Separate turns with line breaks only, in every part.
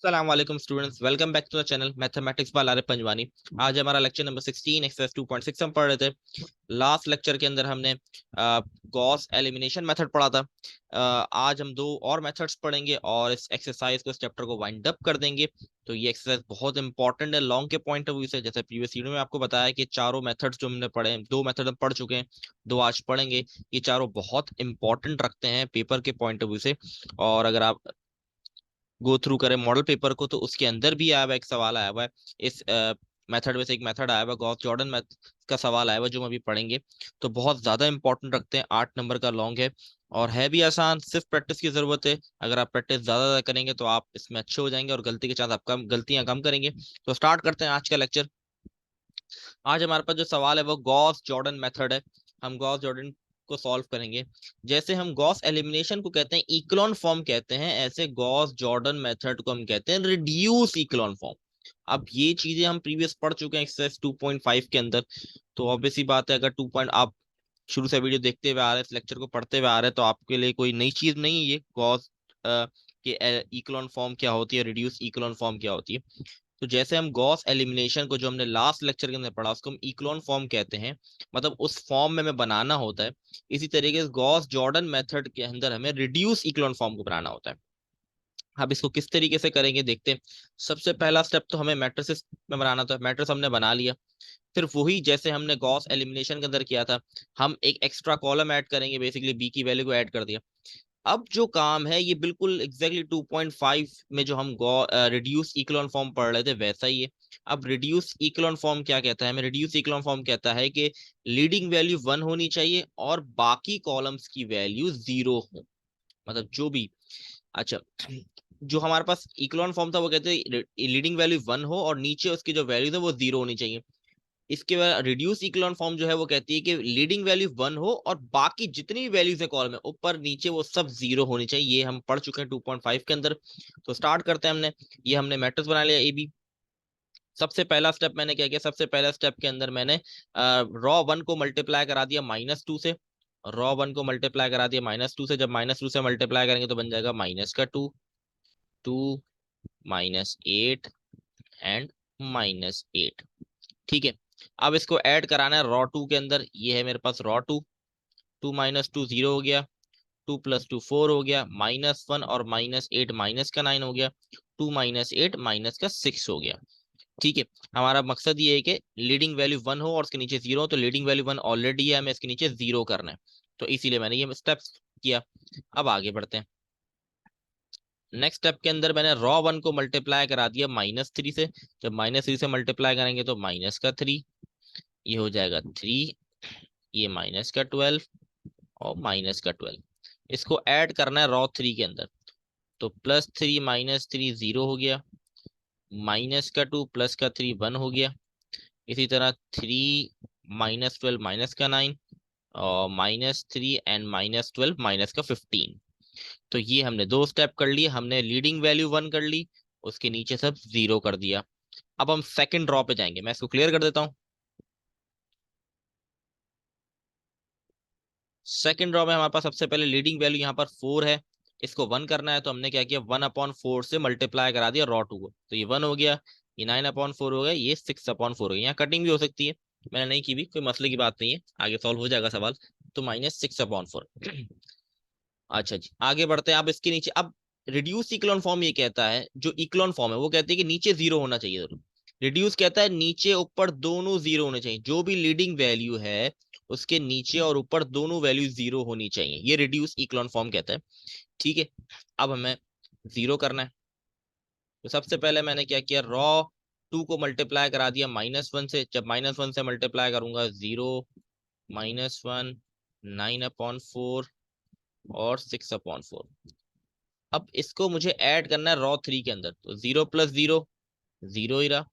अस्सलाम वालेकुम students, welcome back to the channel mathematics by Arif Panjwani. आज हमारा लेक्चर नंबर 16 एक्सरसाइज 2.6 हम पढ़ रहे थे। लास्ट लेक्चर के अंदर हमने गॉस एलिमिनेशन मेथड पढ़ा था। आज हम दो और मेथड्स पढ़ेंगे और इस एक्सरसाइज को, इस चैप्टर को वाइंड अप कर देंगे। तो ये एक्सरसाइज बहुत इंपॉर्टेंट है लॉन्ग के पॉइंट ऑफ व्यू से। जैसे प्रीवियस वीडियो में आपको बताया कि चारों मेथड्स जो हमने पढ़े हैं, दो मेथड हम पढ़ चुके हैं, दो आज पढ़ेंगे। ये चारों बहुत इंपॉर्टेंट रखते हैं पेपर के पॉइंट ऑफ व्यू से। और अगर आप गो थ्रू करें मॉडल पेपर को तो उसके अंदर भी आया हुआ एक सवाल आया हुआ है। इस मेथड में से एक मेथड आया हुआ गॉस जॉर्डन मेथड का सवाल आया हुआ जो हम अभी पढ़ेंगे। तो बहुत ज्यादा इंपॉर्टेंट रखते हैं, 8 नंबर का लॉन्ग है और है भी आसान, सिर्फ प्रैक्टिस की जरूरत है। अगर आप प्रैक्टिस ज्यादा करेंगे तो आप इसमें अच्छे हो जाएंगे और गलती के चांस आप कम, गलतियां कम करेंगे। तो स्टार्ट करते हैं आज का लेक्चर। आज हमारे पास जो सवाल है वो गॉस जॉर्डन मेथड है। हम गॉस जॉर्डन को सॉल्व करेंगे। जैसे हम गॉस एलिमिनेशन को कहते हैं इक्लोन फॉर्म कहते हैं, ऐसे गॉस जॉर्डन मेथड को हम कहते हैं रिड्यूस इक्लोन फॉर्म। अब ये चीजें हम प्रीवियस पढ़ चुके हैं एक्सरसाइज 2.5 के अंदर। तो ऑब्वियस सी बात है, अगर 2 पॉइंट आप शुरू से वीडियो देखते हुए आ रहे हैं, इस लेक्चर को पढ़ते हुए आ रहे हैं, तो आपके लिए कोई नई चीज नहीं है ये गॉस के इक्लोन फॉर्म क्या होती है, रिड्यूस इक्लोन फॉर्म क्या होती है। तो जैसे हम गॉस एलिमिनेशन को, जो हमने लास्ट लेक्चर के अंदर पढ़ा, उसको हम इक्लोन फॉर्म कहते हैं, मतलब उस फॉर्म में हमें बनाना होता है। इसी तरीके से गॉस जॉर्डन मेथड के अंदर हमें रिड्यूस इक्लोन फॉर्म को बनाना होता है। अब इसको किस तरीके से करेंगे देखते हैं। सबसे पहला स्टेप तो हमें मैट्रिसेस में बनाना था। मैट्रिक्स हमने बना लिया। फिर वही जैसे हमने गॉस एलिमिनेशन के अंदर किया था, हम एक एक्स्ट्रा कॉलम ऐड करेंगे, बेसिकली बी की वैल्यू को ऐड कर दिया। अब जो काम है ये बिल्कुल एग्जैक्टली 2.5 में जो हम रिड्यूस इक्लोन फॉर्म पढ़ रहे थे वैसा ही है। अब रिड्यूस इक्लोन फॉर्म क्या कहता है? हमें रिड्यूस इक्लोन फॉर्म कहता है कि लीडिंग वैल्यू 1 होनी चाहिए और बाकी कॉलम्स की वैल्यू 0 हो। मतलब जो भी, अच्छा, जो हमारे पास इक्लोन फॉर्म था वो कहते हैं लीडिंग वैल्यू 1 हो और नीचे उसकी जो वैल्यू है वो 0 होनी चाहिए। इसके बाद रिड्यूस इक्लोन फॉर्म जो है वो कहती है कि लीडिंग वैल्यू 1 हो और बाकी जितनी भी वैल्यूज है कॉलम में ऊपर नीचे वो सब 0 होनी चाहिए। ये हम पढ़ चुके हैं 2.5 के अंदर। तो स्टार्ट करते हैं। हमने मैट्रिक्स बना लिया ए बी। सबसे पहला स्टेप मैंने क्या किया? सबसे पहला स्टेप के अंदर मैंने रॉ 1 को मल्टीप्लाई करा दिया -2 से। रॉ 1 को मल्टीप्लाई करा दिया -2 से। जब -2 से मल्टीप्लाई करेंगे तो बन जाएगा माइनस का 2, 2 -8 एंड -8। ठीक है। अब इसको ऐड कराना है रॉ 2 के अंदर। ये है मेरे पास रॉ 2। 2 -2 0 हो गया। 2 + 2 4 हो गया। -1 और -8 माइनस का 9 हो गया। 2 -8 माइनस का 6 हो गया। ठीक है। हमारा मकसद ये है कि लीडिंग वैल्यू 1 हो और उसके नीचे 0 हो। तो लीडिंग वैल्यू 1 ऑलरेडी है, हमें इसके नीचे 0 करना है। तो इसीलिए मैंने ये स्टेप्स किया। अब आगे बढ़ते हैं। नेक्स्ट स्टेप के अंदर मैंने रॉ 1 को मल्टीप्लाई करा दिया -3 से। जब -3 से मल्टीप्लाई करेंगे तो माइनस का 3, ये हो जाएगा 3, ये माइनस का 12 और माइनस का 12। इसको ऐड करना है रॉ 3 के अंदर। तो +3 -3 0 हो गया। माइनस का 2 प्लस का 3 1 हो गया। इसी तरह 3 -12 माइनस का 9 और -3 एंड -12 माइनस का 15। तो ये हमने दो स्टेप कर लिए। हमने लीडिंग वैल्यू 1 कर ली, उसके नीचे सब 0 कर दिया। अब हम सेकंड रॉ पे जाएंगे। मैं इसको क्लियर कर देता हूँ। सेकंड रॉ में हमारे पास सबसे पहले लीडिंग वैल्यू यहाँ पर 4 है। इसको 1 करना है तो हमने क्या किया? 1/4 से मल्टीप्लाई करा दिया रॉ 2 को। तो ये 1 हो गया, ये 9/4 हो गया, ये 6/4 हो गया। यहाँ कटिंग भी हो सकती है, मैंने नहीं की भी, कोई मसले की बात नहीं है, आगे सॉल्व हो जाएगा सवाल। तो -6/4। अच्छा जी, आगे बढ़ते हैं। अब इसके नीचे, अब रिड्यूस इक्लोन फॉर्म ये कहता है, जो इक्लोन फॉर्म है वो कहती है कि नीचे 0 होना चाहिए जरूर। रिड्यूस कहता है नीचे ऊपर दोनों 0 होने चाहिए। जो भी लीडिंग वैल्यू है उसके नीचे और ऊपर दोनों वैल्यू 0 होनी चाहिए, ये रिड्यूस इक्लोन फॉर्म कहता है। ठीक है। अब हमें 0 करना है। तो सबसे पहले मैंने क्या किया? रॉ 2 को मल्टीप्लाई करा दिया -1 से। जब -1 से मल्टीप्लाई करूंगा 0, -1, 9/4 और 6/4। अब इसको मुझे ऐड करना है रॉ 3 के अंदर। तो 0 + 0 0 ही रहा।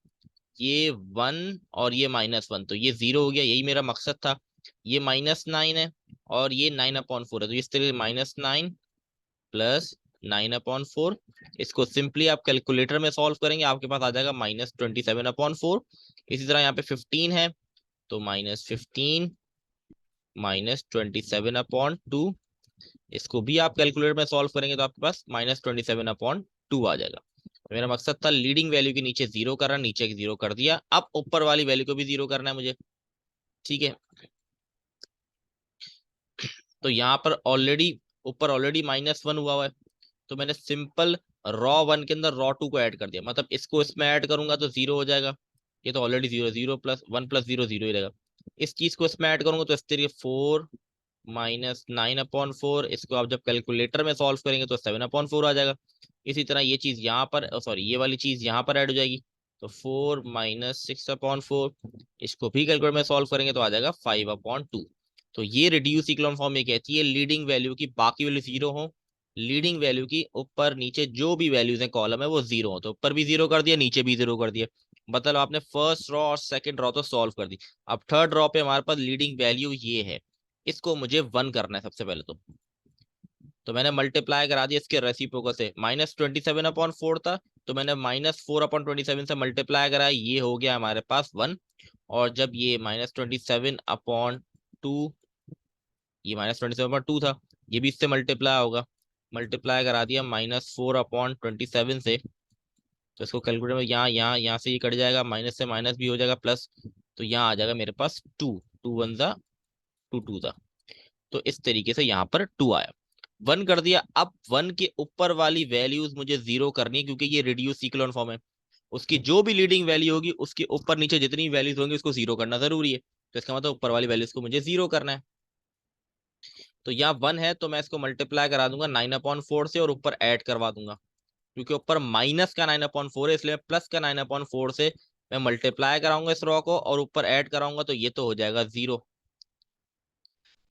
ये 1 और ये -1, तो ये 0 हो गया, यही मेरा मकसद था। ये -9 है और ये 9/4 है, तो इस तरह -9 + 9/4। इसको सिंपली आप कैलकुलेटर में सॉल्व करेंगे, आपके पास आ जाएगा -27/4। इसी तरह यहाँ पे 15 है, तो -15 -27/2। इसको भी आप कैलकुलेटर में सॉल्व करेंगे तो आपके पास -27/2 आ जाएगा। मेरा मकसद था लीडिंग वैल्यू के नीचे जीरो करना, नीचे जीरो कर दिया, अब ऊपर वाली वैल्यू को भी जीरो करना है मुझे। ठीक है, तो यहाँ पर ऑलरेडी ऊपर ऑलरेडी -1 हुआ हुआ है, तो मैंने सिंपल रॉ 1 के अंदर रॉ 2 को ऐड कर दिया, मतलब इसको इसमें ऐड करूंगा तो जीरो हो जाएगा। ये तो ऑलरेडी जीरो, 0 + 1 + 0 0 ही रहेगा। इस चीज को इसमें ऐड करूंगा तो इस तरीके 4 -9/4, इसको आप जब कैलकुलेटर में सॉल्व करेंगे तो 7/4 आ जाएगा। इसी तरह ये चीज यहाँ पर, सॉरी ये वाली चीज यहाँ पर ऐड हो जाएगी, तो 4 -6/4, इसको भी कैलकुलेटर में सॉल्व करेंगे तो आ जाएगा 5/2। तो ये रिड्यूस इक्लोन फॉर्म ये कहती है लीडिंग वैल्यू की बाकी वैल्यू जीरो हो, लीडिंग वैल्यू की ऊपर नीचे जो भी वैल्यूज है कॉलम है वो जीरो हो, तो ऊपर भी जीरो कर दिया, नीचे भी जीरो कर दिया। मतलब आपने फर्स्ट रॉ और सेकंड रॉ तो सॉल्व कर दी। अब थर्ड रॉ पे हमारे पास लीडिंग वैल्यू ये है, इसको मुझे 1 करना है सबसे पहले तो मैंने मल्टीप्लाई करा दिया इसके रेसिप्रोकल से, -27/4 था, तो मैंने -4/27 से मल्टीप्लाई करा, ये हो गया हमारे पास 1। और जब ये -27/2, ये -27/2 था, ये भी इससे मल्टीप्लाई होगा, मल्टीप्लाई करा दिया -4/27 से, तो इसको कैलकुलेटर में यहाँ यहाँ यहाँ से ये कट जाएगा, माइनस से माइनस भी हो जाएगा प्लस, तो यहाँ आ जाएगा मेरे पास 2, 2 × 1 = 2, 2 था, तो इस तरीके से यहाँ पर 2 आया। 1 कर दिया, अब 1 के ऊपर वाली वैल्यूज मुझे जीरो करनी है क्योंकि ये रिड्यूस इक्लोन फॉर्म है, उसकी जो भी लीडिंग वैल्यू होगी उसके ऊपर नीचे जितनी वैल्यूज होंगी उसको जीरो करना जरूरी है, तो इसका मतलब ऊपर वाली वैल्यूज को मुझे जीरो करना है। तो यहाँ 1 है तो मैं इसको मल्टीप्लाई करा दूंगा 9/4 से और ऊपर ऐड करवा दूंगा, क्योंकि ऊपर माइनस का 9/4 है इसलिए प्लस का 9/4 से मैं मल्टीप्लाई कराऊंगा इस रॉ को और ऊपर ऐड कराऊंगा, तो ये तो हो जाएगा 0।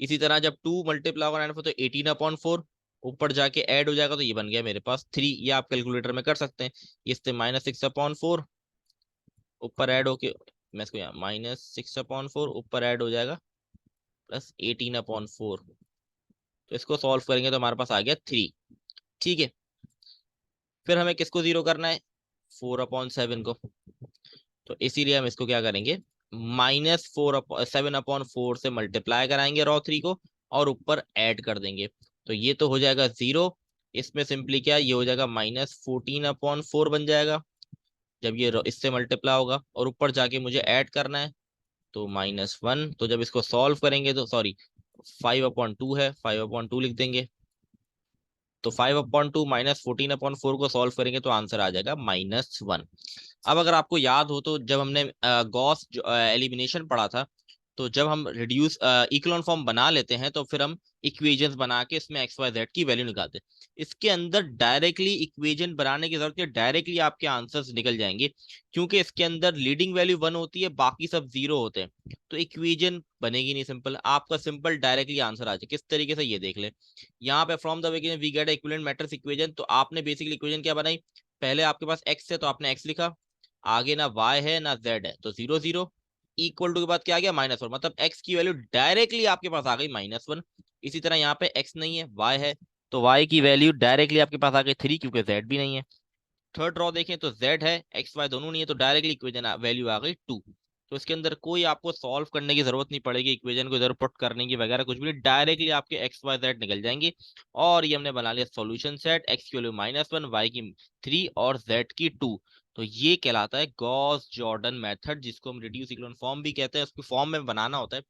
इसी तरह जब 2 मल्टीप्लाई होगा 9/4 तो 18/4, ऊपर जाके ऐड हो जाएगा तो ये बन गया मेरे पास 3। ये आप कैलकुलेटर में कर सकते हैं, इससे -6/4 ऊपर ऐड होके, मैं इसको यहाँ -6/4 ऊपर ऐड हो जाएगा प्लस 18/4, तो इसको सॉल्व करेंगे तो हमारे पास आ गया 3। ठीक है, फिर हमें किसको जीरो करना है, 4/7 को, तो इसीलिए हम इसको क्या करेंगे, -7/4 से मल्टीप्लाई कराएंगे रॉ 3 को और ऊपर ऐड कर देंगे, तो ये तो हो जाएगा 0। इसमें सिंपली क्या ये हो जाएगा -14/4 बन जाएगा जब ये इससे मल्टीप्लाई होगा, और ऊपर जाके मुझे ऐड करना है तो -1, तो जब इसको सॉल्व करेंगे तो सॉरी 5/2 है, 5/2 लिख देंगे, तो 5/2 -14/4 को सॉल्व करेंगे तो आंसर आ जाएगा -1। अब अगर आपको याद हो तो जब हमने गॉस एलिमिनेशन पढ़ा था, तो जब हम रिड्यूस इक्लोन फॉर्म बना लेते हैं तो फिर हम इक्वेशंस बना के इसमें एक्स वाई जेड की वैल्यू निकालते हैं। इसके अंदर डायरेक्टली इक्वेशन बनाने की जरूरत है, डायरेक्टली आपके आंसर्स निकल जाएंगे, क्योंकि इसके अंदर लीडिंग वैल्यू 1 होती है, बाकी सब 0 होते हैं, तो इक्वेशन बनेगी नहीं सिंपल, आपका सिंपल डायरेक्टली आंसर आ जाए। किस तरीके से ये देख ले, यहाँ पे from the equation we get equivalent matrix equation, तो आपने बेसिकली इक्वेशन क्या बनाई, पहले आपके पास एक्स है तो आपने एक्स लिखा, आगे ना वाई है ना जेड है, तो 0 0, इक्वल टू के बाद क्या आ गया -1, मतलब एक्स की वैल्यू डायरेक्टली आपके पास आ गई -1। इसी तरह यहाँ पे एक्स नहीं है वाई है, तो वाई की वैल्यू डायरेक्टली आपके पास आ गई 3, क्योंकि जेड भी नहीं है। थर्ड रॉ देखें तो जेड है एक्स वाई दोनों नहीं है, तो डायरेक्टली इक्वेशन वैल्यू आ गई 2। तो इसके अंदर कोई आपको सॉल्व करने की जरूरत नहीं पड़ेगी, इक्वेशन को इधर पुट करने की वगैरह कुछ भी नहीं, डायरेक्टली आपके एक्स वाई जेड निकल जाएंगे। और ये हमने बना लिया सॉल्यूशन सेट, एक्स की वैल्यू -1, वाई की 3 और जेड की 2। तो ये कहलाता है गॉस जॉर्डन मेथड, जिसको हम रिड्यूस इक्लोन फॉर्म भी कहते हैं, उसको फॉर्म में बनाना होता है।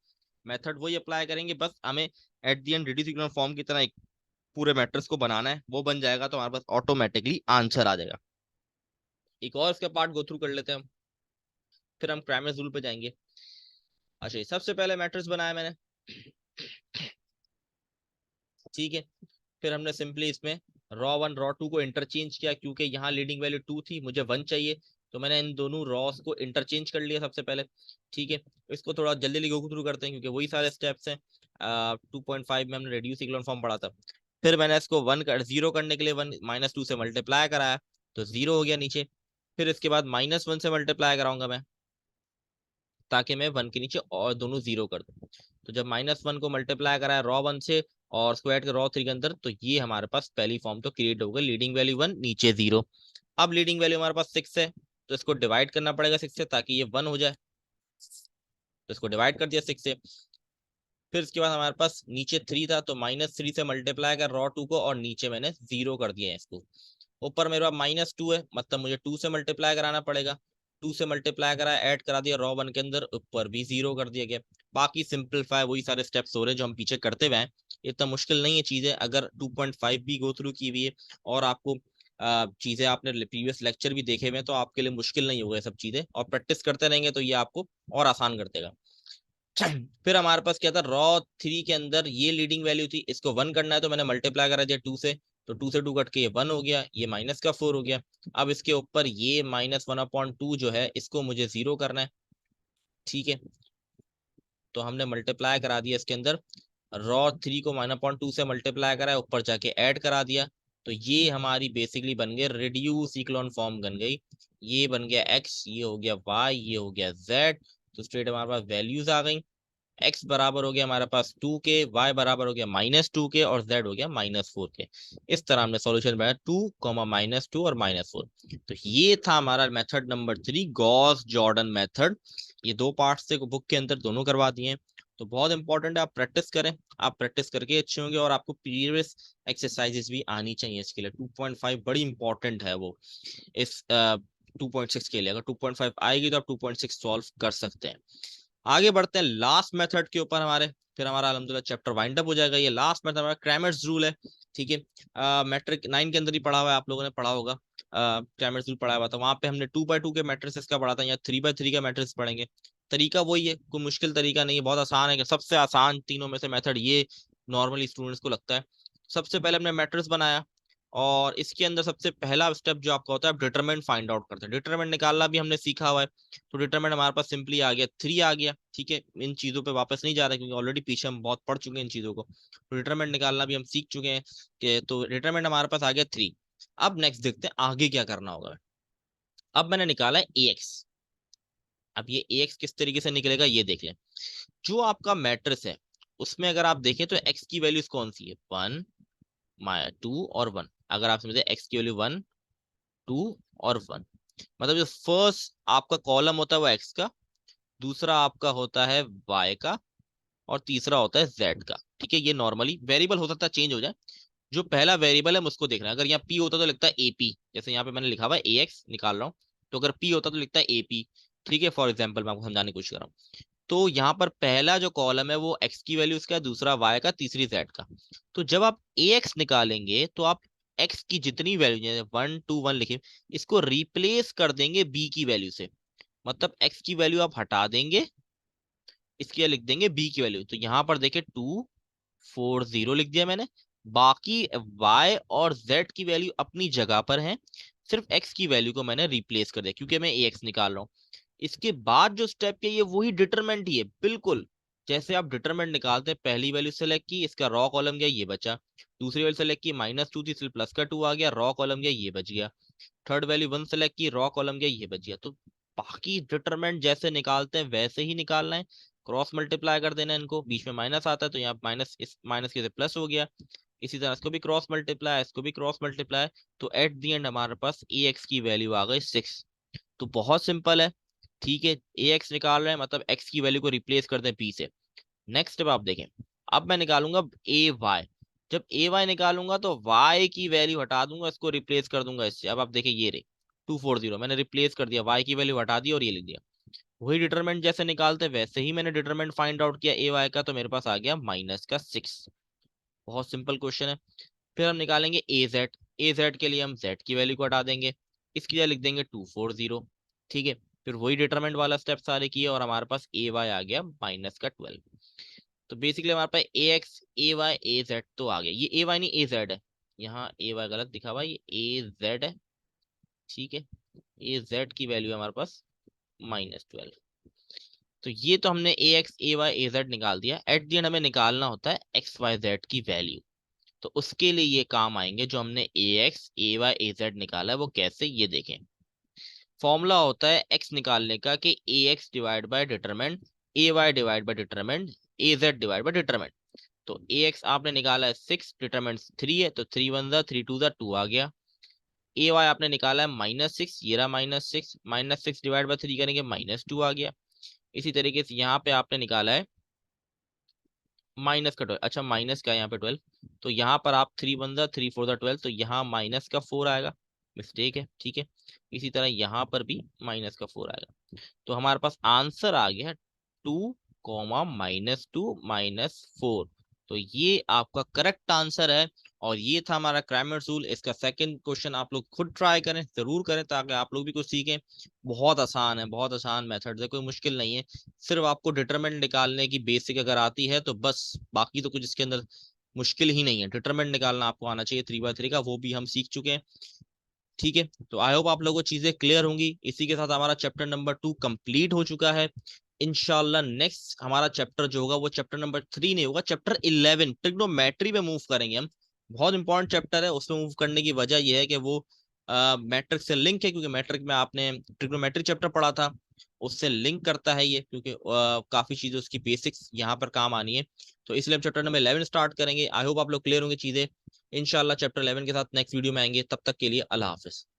मेथड वही अप्लाई करेंगे, बस हमें at the end reduce echelon form की तरह एक पूरे मैट्रिक्स को बनाना है, वो बन जाएगा तो हमारे पास ऑटोमेटिकली आंसर आ जाएगा। एक और इसका पार्ट गो थ्रू कर लेते हैं हम, फिर हम क्राइमर्स रूल पे जाएंगे। अच्छा, सबसे पहले मैट्रिक्स बनाया मैंने, ठीक है, फिर हमने सिंपली इसमें रॉ 1 रॉ 2 को इंटरचेंज किया, क्योंकि यहाँ लीडिंग वैल्यू 2 थी, मुझे 1 चाहिए, तो मैंने इन दोनों रॉस को इंटरचेंज कर लिया सबसे पहले। ठीक है, इसको थोड़ा जल्दी जल्दी गो थ्रू करते हैं क्योंकि वही सारे स्टेप्स हैं। 2.5 में हमने रिड्यूस इक्लोन फॉर्म पढ़ा था। फिर मैंने इसको 0 करने के लिए 1 -2 से मल्टीप्लाई कराया, तो 0 हो गया नीचे। फिर इसके बाद -1 से मल्टीप्लाई कराऊंगा मैं, ताकि मैं 1 के नीचे और दोनों 0 कर दूं। तो जब -1 को मल्टीप्लाई कराया रॉ 1 से और स्क्वायर के रॉ 3 के अंदर, तो ये हमारे पास पहली फॉर्म तो क्रिएट हो गई, लीडिंग वैल्यू 1 नीचे 0। अब लीडिंग वैल्यू हमारे पास 6 है, तो इसको डिवाइड करना पड़ेगा 6 से ताकि ये 1 हो जाए, तो इसको डिवाइड कर दिया 6 से। फिर इसके बाद हमारे पास नीचे 3 था, तो -3 से मल्टीप्लाई कर रॉ 2 को और नीचे मैंने 0 कर दिया है इसको। ऊपर मेरे पास -2 है, मतलब मुझे 2 से मल्टीप्लाई कराना पड़ेगा। 2 से मल्टीप्लाई करा, ऐड करा दिया रॉ 1 के अंदर, ऊपर भी 0 कर दिया गया। बाकी सिंपलीफाई वही सारे स्टेप्स हो रहे हैं जो हम पीछे करते हुए हैं। इतना मुश्किल नहीं है चीजें, अगर 2.5 भी गो थ्रू की हुई है और आपको चीजें आपने प्रीवियस लेक्चर भी देखे हुए हैं, तो आपके लिए मुश्किल नहीं होगा ये सब चीजें, और प्रैक्टिस करते रहेंगे तो ये आपको और आसान कर देगा। फिर हमारे पास क्या था, रॉ 3 के अंदर ये लीडिंग वैल्यू थी, इसको 1 करना है तो मैंने मल्टीप्लाई करा दिया 2 से, तो 2 से 2 कट के ये 1 हो गया, ये -4 हो गया। अब इसके ऊपर ये -1/2 जो है इसको मुझे 0 करना है, ठीक है। तो हमने मल्टीप्लाई करा दिया इसके अंदर, रॉ 3 को -2 से मल्टीप्लाई करा है, ऊपर जाके ऐड करा दिया, तो ये हमारी बेसिकली बन गई रिड्यूस इक्लोन फॉर्म बन गई। ये बन गया x, ये हो गया y, ये हो गया z। तो स्ट्रेट हमारे पास वैल्यूज आ गई। x बराबर हो गया हमारे पास 2 के, y बराबर हो गया -2 के, और z हो गया -4 के। इस तरह हमने सॉल्यूशन बनाया 2, -2 और -4। तो ये था हमारा method number 3, Gauss Jordan method. ये 2 पार्ट से बुक के अंदर दोनों करवा दिए हैं। तो बहुत इंपॉर्टेंट है, आप प्रैक्टिस करें, आप प्रैक्टिस करके अच्छे होंगे, और आपको प्रीवियस एक्सरसाइजेस भी आनी चाहिए इसके लिए। 2.5 बड़ी इंपॉर्टेंट है वो इस 2.6 के लिए। अगर 2.5 आएगी तो आप 2.6 सॉल्व कर सकते हैं। आगे बढ़ते हैं लास्ट मेथड के ऊपर हमारे, फिर हमारा अल्हम्दुलिल्लाह चैप्टर वाइंड अप हो जाएगा। ये लास्ट मेथड हमारा क्रैमर्स रूल है, ठीक है। मैट्रिक 9 के अंदर ही पढ़ा हुआ है, आप लोगों ने पढ़ा होगा। क्रैमर्स रूल पढ़ा हुआ था, वहां पे हमने 2x2 के मैट्रिसेस का पढ़ा था, या 3x3 का मैट्रिक्स पढ़ेंगे। तरीका वही है, कोई मुश्किल तरीका नहीं है, बहुत आसान है। सबसे आसान तीनों में से मेथड ये नॉर्मली स्टूडेंट्स को लगता है। सबसे पहले हमने मैट्रिक्स बनाया, और इसके अंदर सबसे पहला स्टेप जो आपका होता है, आप डिटरमिनेंट फाइंड आउट करते हैं। डिटरमिनेंट निकालना भी हमने सीखा हुआ है, तो डिटरमिनेंट हमारे पास सिंपली आ गया 3 आ गया, ठीक है। इन चीजों पे वापस नहीं जा रहे क्योंकि ऑलरेडी पीछे हम बहुत पढ़ चुके हैं इन चीजों को। तो डिटरमिनेंट निकालना भी हम सीख चुके हैं कि, तो डिटरमिनेंट हमारे पास आ गया 3। अब नेक्स्ट देखते हैं आगे क्या करना होगा। अब मैंने निकाला है ax। अब ये ax किस तरीके से निकलेगा ये देख लें। जो आपका मैट्रिक्स है उसमें अगर आप देखें तो x की वैल्यूज कौन सी है, 1, 2 और 1। अगर आप समझे x की वैल्यू 1, 2 और 1, मतलब जो फर्स्ट आपका कॉलम होता है वो x का, दूसरा आपका होता है y का, और तीसरा होता है z का, ठीक है। ये नॉर्मली वेरिएबल हो सकता है चेंज हो जाए। जो पहला वेरिएबल है हम उसको देख रहे हैं। अगर यहाँ p होता तो लिखता है ap, जैसे यहाँ पे मैंने लिखा हुआ है ax निकाल रहा हूँ, तो अगर p होता तो लिखता है ap, ठीक है। फॉर एग्जाम्पल मैं आपको समझाने की कोशिश कर रहा हूँ। तो यहाँ पर पहला जो कॉलम है वो x की वैल्यू का, दूसरा y का, तीसरी z का। तो जब आप ax निकालेंगे तो आप x की जितनी वैल्यू 1 2 1 लिखे, इसको रिप्लेस कर देंगे b की वैल्यू से। मतलब x की वैल्यू आप हटा देंगे, इसके लिए लिख देंगे b की वैल्यू। तो यहाँ पर देखिए 240 लिख दिया मैंने। बाकी y और z की वैल्यू अपनी जगह पर है, सिर्फ x की वैल्यू को मैंने रिप्लेस कर दिया क्योंकि मैं ax निकाल रहा हूँ। इसके बाद जो स्टेप है ये वही डिटरमिनेंट ही है बिल्कुल। जैसे आप डिटरमिनेंट निकालते हैं, पहली वैल्यू सेलेक्ट की, इसका रॉ कॉलम गया, ये बचा। दूसरी वैल्यू सेलेक्ट की, -2 थी इसलिए प्लस का 2 आ गया, रॉ कॉलम गया, ये बच गया। थर्ड वैल्यू 1 सेलेक्ट की, रॉ कॉलम गया, ये बच गया। तो बाकी डिटरमिनेंट जैसे निकालते हैं वैसे ही निकालना है। क्रॉस मल्टीप्लाई कर देना है इनको, बीच में माइनस आता है तो यहाँ माइनस, इस माइनस के प्लस हो गया। इसी तरह इसको भी क्रॉस मल्टीप्लाई, इसको भी क्रॉस मल्टीप्लाई। तो एट दी एंड हमारे पास ए एक्स की वैल्यू आ गई 6। तो बहुत सिंपल है, ठीक है। ए एक्स निकाल रहे हैं मतलब एक्स की वैल्यू को रिप्लेस कर दें बी से। नेक्स्ट स्टेप आप देखें, अब मैं निकालूंगा ए वाई। जब ए वाई निकालूंगा तो वाई की वैल्यू हटा दूंगा, इसको रिप्लेस कर दूंगा इससे। अब आप देखें ये रे 240 मैंने रिप्लेस कर दिया, वाई की वैल्यू हटा दी और ये लिख दिया। वही डिटरमिनेंट जैसे निकालते वैसे ही मैंने डिटरमिनेंट फाइंड आउट किया ए वाई का, तो मेरे पास आ गया -6। बहुत सिंपल क्वेश्चन है। फिर हम निकालेंगे ए जेड। ए जेड के लिए हम जेड की वैल्यू को हटा देंगे, इसके लिए लिख देंगे 240, ठीक है। फिर वही डिटरमिनेंट वाला स्टेप सारे किए और हमारे पास ए वाई आ गया -12। तो बेसिकली हमारे पास ए एक्स ए वाई ए जेड तो आ गया। ये ए वाई नहीं ए जेड है, यहाँ ए वाई गलत दिखा हुआ, ये ए जेड है, ठीक है। ए जेड की वैल्यू है हमारे पास -12। तो ये तो हमने ए एक्स ए वाई ए जेड निकाल दिया। एट दी एंड हमें निकालना होता है एक्स वाई जेड की वैल्यू। तो उसके लिए ये काम आएंगे जो हमने ए एक्स ए वाई ए जेड निकाला है, वो कैसे ये देखें। फॉर्मूला होता है एक्स निकालने का कि A X divide by determinant, A Y divide by determinant, A Z divide by determinant. तो ए एक्स आपने निकाला है 6, डिटरमिनेंट 3 है, तो 3 1 जा 3 2 जा 2 आ गया। ए वाई आपने निकाला है -6, ये रहा -6, -6 डिवाइड बाय 3 करेंगे -2 आ गया। इसी तरीके से यहाँ पे आपने निकाला है माइनस का 12, अच्छा माइनस का यहाँ पे 12, तो यहाँ पर आप 3 1 जा 3 4 जा 12, तो यहाँ माइनस का 4 आएगा। मिस्टेक है, ठीक है। इसी तरह यहाँ पर भी -4 आएगा। तो हमारे पास आंसर आ गया 2, -2 -4। तो ये आपका करेक्ट आंसर है। और ये था हमारा क्राइमर रूल। इसका सेकंड क्वेश्चन आप लोग खुद ट्राई करें, जरूर करें, ताकि आप लोग भी कुछ सीखें। बहुत आसान है, बहुत आसान मेथड है, कोई मुश्किल नहीं है। सिर्फ आपको डिटरमिनेंट निकालने की बेसिक अगर आती है तो बस, बाकी तो कुछ इसके अंदर मुश्किल ही नहीं है। डिटरमिनेंट निकालना आपको आना चाहिए 3/3 का, वो भी हम सीख चुके हैं। ठीक है, तो आई होप आप लोगों को चीजें क्लियर होंगी। इसी के साथ हमारा चैप्टर नंबर 2 कंप्लीट हो चुका है। इंशाल्लाह नेक्स्ट हमारा चैप्टर जो होगा वो चैप्टर नंबर 3 नहीं होगा, चैप्टर 11 ट्रिग्नोमेट्री में मूव करेंगे हम। बहुत इंपॉर्टेंट चैप्टर है। उसमें मूव करने की वजह यह है कि वो मैट्रिक से लिंक है, क्योंकि मैट्रिक में आपने ट्रिग्नोमेट्री चैप्टर पढ़ा था, उससे लिंक करता है ये, क्योंकि काफी चीजें उसकी बेसिक्स यहाँ पर काम आनी है। तो इसलिए हम चैप्टर नंबर 11 स्टार्ट करेंगे। आई होप आप लोग क्लियर होंगे चीजें। इंशाल्लाह चैप्टर 11 के साथ नेक्स्ट वीडियो में आएंगे। तब तक के लिए अल्लाह हाफिज।